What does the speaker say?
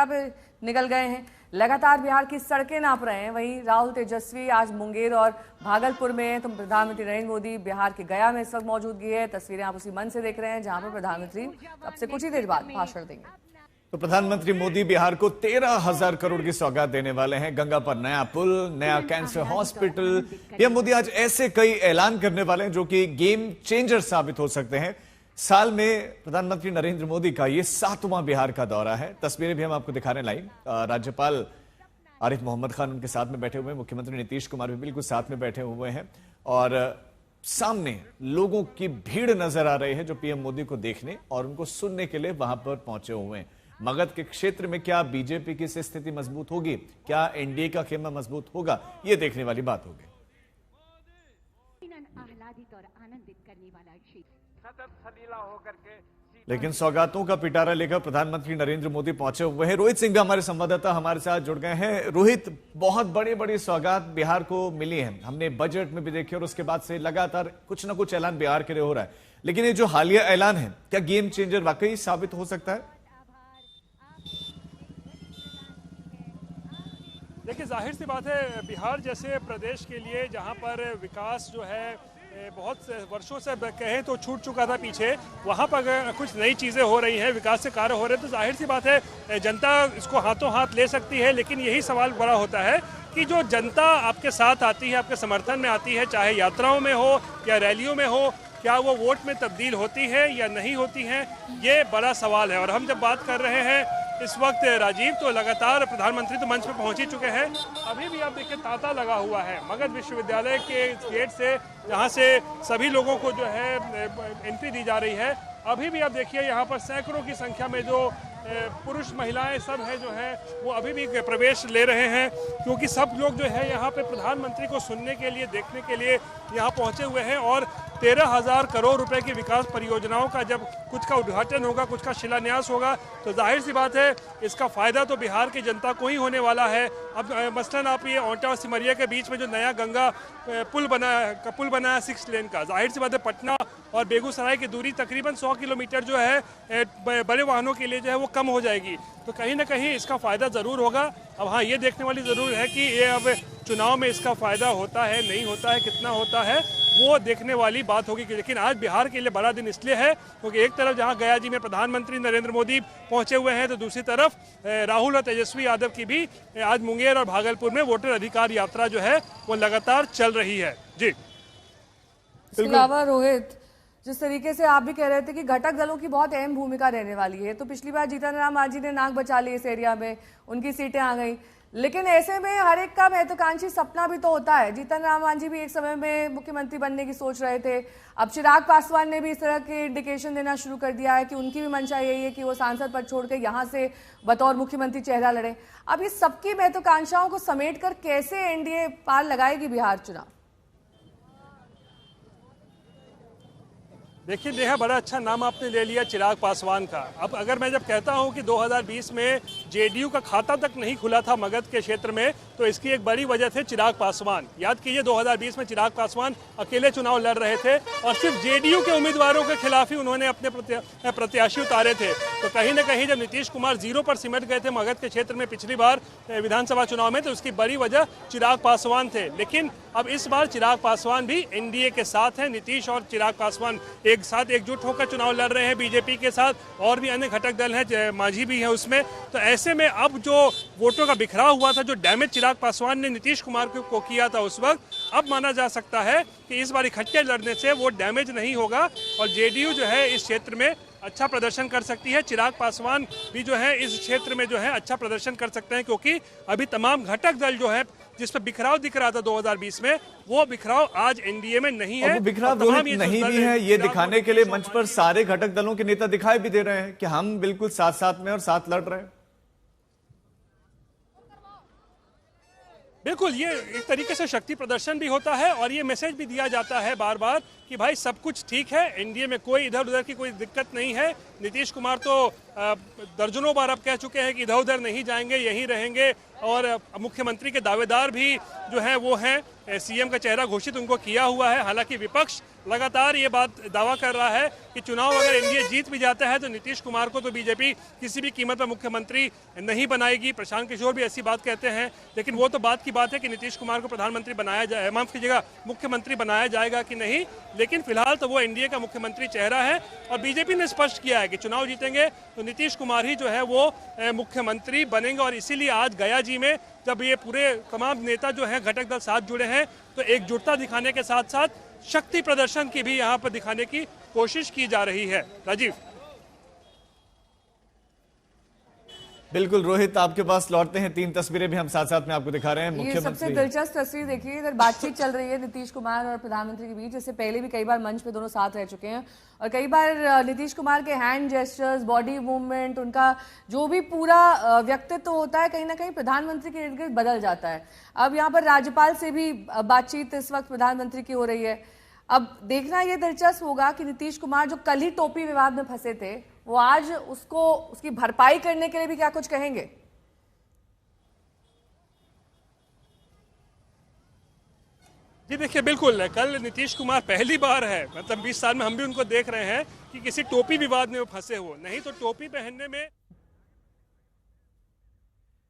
यात्रा पे निकल गए हैं। लगातार बिहार की सड़कें नाप रहे हैं। वहीं राहुल तेजस्वी आज मुंगेर और भागलपुर में हैं। तो प्रधानमंत्री नरेंद्र मोदी बिहार के गया में इस वक्त मौजूदगी है। तस्वीरें आप उसी मंच से देख रहे हैं जहां पर प्रधानमंत्री अब से कुछ ही देर बाद भाषण देंगे। तो प्रधानमंत्री मोदी बिहार को 13,000 करोड़ की सौगात देने वाले हैं। गंगा पर नया पुल, नया कैंसर हॉस्पिटल। पीएम मोदी आज ऐसे कई ऐलान करने वाले हैं जो कि गेम चेंजर साबित हो सकते हैं। साल में प्रधानमंत्री नरेंद्र मोदी का ये 7वां बिहार का दौरा है। तस्वीरें भी हम आपको दिखाने लाइव। राज्यपाल आरिफ मोहम्मद खान उनके साथ में बैठे हुए हैं। मुख्यमंत्री नीतीश कुमार भी बिल्कुल साथ में बैठे हुए हैं और सामने लोगों की भीड़ नजर आ रही है जो पीएम मोदी को देखने और उनको सुनने के लिए वहां पर पहुंचे हुए हैं। मगध के क्षेत्र में क्या बीजेपी की स्थिति मजबूत होगी, क्या एनडीए का खेमा मजबूत होगा, यह देखने वाली बात होगी। लेकिन सौगातों का पिटारा लेकर प्रधानमंत्री नरेंद्र मोदी पहुंचे हुए हैं। रोहित सिंह हमारे संवाददाता हमारे साथ जुड़ गए हैं। रोहित, बहुत बड़ी बड़ी सौगात बिहार को मिली है, हमने बजट में भी देखी और उसके बाद से लगातार कुछ ना कुछ ऐलान बिहार के लिए हो रहा है। लेकिन ये जो हालिया ऐलान है, क्या गेम चेंजर वाकई साबित हो सकता है? देखिए, जाहिर सी बात है, बिहार जैसे प्रदेश के लिए जहां पर विकास जो है बहुत वर्षों से कहें तो छूट चुका था पीछे, वहां पर अगर कुछ नई चीज़ें हो रही हैं, विकास से कार्य हो रहे हैं, तो जाहिर सी बात है जनता इसको हाथों हाथ ले सकती है। लेकिन यही सवाल बड़ा होता है कि जो जनता आपके साथ आती है, आपके समर्थन में आती है, चाहे यात्राओं में हो या रैलियों में हो, क्या वो वोट में तब्दील होती है या नहीं होती है, ये बड़ा सवाल है। और हम जब बात कर रहे हैं इस वक्त राजीव, तो लगातार प्रधानमंत्री तो मंच पर पहुंच ही चुके हैं। अभी भी आप देखिए तांता लगा हुआ है मगध विश्वविद्यालय के गेट से, जहां से सभी लोगों को जो है एंट्री दी जा रही है। अभी भी आप देखिए यहाँ पर सैकड़ों की संख्या में जो पुरुष महिलाएं सब है जो है वो अभी भी प्रवेश ले रहे हैं, क्योंकि सब लोग जो है यहाँ पे प्रधानमंत्री को सुनने के लिए, देखने के लिए यहाँ पहुँचे हुए हैं। और 13,000 करोड़ रुपए की विकास परियोजनाओं का जब कुछ का उद्घाटन होगा, कुछ का शिलान्यास होगा, तो जाहिर सी बात है इसका फायदा तो बिहार की जनता को ही होने वाला है। अब मसलन आप ये औंटा और सिमरिया के बीच में जो नया गंगा पुल बना है 6 लेन का, जाहिर सी बात है पटना और बेगूसराय की दूरी तकरीबन 100 किलोमीटर जो है बड़े वाहनों के लिए जो है वो कम हो जाएगी। तो कहीं ना कहीं इसका फायदा जरूर होगा। अब हाँ, ये देखने वाली जरूर है कि ये अब चुनाव में इसका फायदा होता है, नहीं होता है, कितना होता है, वो देखने वाली बात होगी। लेकिन आज बिहार के लिए बड़ा दिन इसलिए है क्योंकि एक तरफ जहां गया जी में प्रधानमंत्री नरेंद्र मोदी पहुंचे हुए हैं, तो दूसरी तरफ राहुल और तेजस्वी यादव की भी आज मुंगेर और भागलपुर में वोटर अधिकार यात्रा जो है वो लगातार चल रही है। जी, इसके अलावा रोहित, जिस तरीके से आप भी कह रहे थे कि घटक दलों की बहुत अहम भूमिका रहने वाली है, तो पिछली बार जीतन राम मांझी ने नाक बचा ली इस एरिया में, उनकी सीटें आ गई। लेकिन ऐसे में हर एक का महत्वाकांक्षी सपना भी तो होता है। जीतन राम मांझी भी एक समय में मुख्यमंत्री बनने की सोच रहे थे। अब चिराग पासवान ने भी इस तरह के इंडिकेशन देना शुरू कर दिया है कि उनकी भी मंशा यही है कि वो सांसद पद छोड़ के यहाँ से बतौर मुख्यमंत्री चेहरा लड़े। अब इस सबकी महत्वाकांक्षाओं को समेट कर कैसे एनडीए पार लगाएगी बिहार चुनाव? देखिए, नेहा, बड़ा अच्छा नाम आपने ले लिया चिराग पासवान का। अब अगर मैं जब कहता हूं कि 2020 में जेडीयू का खाता तक नहीं खुला था मगध के क्षेत्र में, तो इसकी एक बड़ी वजह थे चिराग पासवान। याद कीजिए 2020 में चिराग पासवान अकेले चुनाव लड़ रहे थे और सिर्फ जेडीयू के उम्मीदवारों के खिलाफ ही उन्होंने अपने प्रत्याशी उतारे थे। तो कहीं ना कहीं जब नीतीश कुमार 0 पर सिमट गए थे मगध के क्षेत्र में पिछली बार विधानसभा चुनाव में, तो उसकी बड़ी वजह चिराग पासवान थे। लेकिन अब इस बार चिराग पासवान भी एनडीए के साथ हैं। नीतीश और चिराग पासवान एक साथ एकजुट होकर चुनाव लड़ रहे हैं बीजेपी के साथ, और भी अन्य घटक दल हैं, मांझी भी है उसमें। तो ऐसे में अब जो वोटों का बिखराव हुआ था, जो डैमेज चिराग पासवान ने नीतीश कुमार को किया था उस वक्त, अब माना जा सकता है कि इस बार इकट्ठे लड़ने से वो डैमेज नहीं होगा और जेडीयू जो है इस क्षेत्र में अच्छा प्रदर्शन कर सकती है। चिराग पासवान भी जो है इस क्षेत्र में जो है अच्छा प्रदर्शन कर सकते हैं, क्योंकि अभी तमाम घटक दल जो है जिस पर बिखराव दिख रहा था 2020 में, वो बिखराव आज एनडीए में नहीं है। वो बिखराव नहीं भी है, ये दिखाने के लिए मंच पर सारे घटक दलों के नेता दिखाई भी दे रहे हैं कि हम बिल्कुल साथ साथ में और साथ लड़ रहे हैं। बिल्कुल, ये एक तरीके से शक्ति प्रदर्शन भी होता है और ये मैसेज भी दिया जाता है बार बार कि भाई सब कुछ ठीक है, एनडीए में कोई इधर उधर की कोई दिक्कत नहीं है। नीतीश कुमार तो दर्जनों बार अब कह चुके हैं कि इधर उधर नहीं जाएंगे, यहीं रहेंगे। और मुख्यमंत्री के दावेदार भी जो हैं वो हैं, सीएम का चेहरा घोषित उनको किया हुआ है। हालांकि विपक्ष लगातार ये बात दावा कर रहा है कि चुनाव अगर एनडीए जीत भी जाता है तो नीतीश कुमार को तो बीजेपी किसी भी कीमत पर मुख्यमंत्री नहीं बनाएगी। प्रशांत किशोर भी ऐसी बात कहते हैं, लेकिन वो तो बात की बात है कि नीतीश कुमार को प्रधानमंत्री बनाया जाए, माफ कीजिएगा, मुख्यमंत्री बनाया जाएगा कि नहीं। लेकिन फिलहाल तो वो एनडीए का मुख्यमंत्री चेहरा है और बीजेपी ने स्पष्ट किया है कि चुनाव जीतेंगे तो नीतीश कुमार ही जो है वो मुख्यमंत्री बनेंगे। और इसीलिए आज गया जी में जब ये पूरे तमाम नेता जो हैं घटक दल साथ जुड़े हैं तो एकजुटता दिखाने के साथ साथ शक्ति प्रदर्शन की भी यहां पर दिखाने की कोशिश की जा रही है। राजीव। बिल्कुल रोहित, आपके पास लौटते हैं। 3 तस्वीरें भी हम साथ साथ में आपको दिखा रहे हैं। ये सबसे दिलचस्प तस्वीर देखिए, इधर बातचीत चल रही है नीतीश कुमार और प्रधानमंत्री के बीच। इससे पहले भी कई बार मंच पे दोनों साथ रह चुके हैं और कई बार नीतीश कुमार के हैंड जेस्चर्स, बॉडी मूवमेंट, उनका जो भी पूरा व्यक्तित्व होता है कहीं ना कहीं प्रधानमंत्री के इर्द गिर्द बदल जाता है। अब यहाँ पर राज्यपाल से भी बातचीत इस वक्त प्रधानमंत्री की हो रही है। अब देखना यह दिलचस्प होगा कि नीतीश कुमार जो कल ही टोपी विवाद में फंसे थे वो आज उसकी भरपाई करने के लिए भी क्या कुछ कहेंगे। जी देखिए, बिल्कुल कल नीतीश कुमार पहली बार है, मतलब 20 साल में हम भी उनको देख रहे हैं कि किसी टोपी विवाद में वो फंसे हो। नहीं तो टोपी पहनने में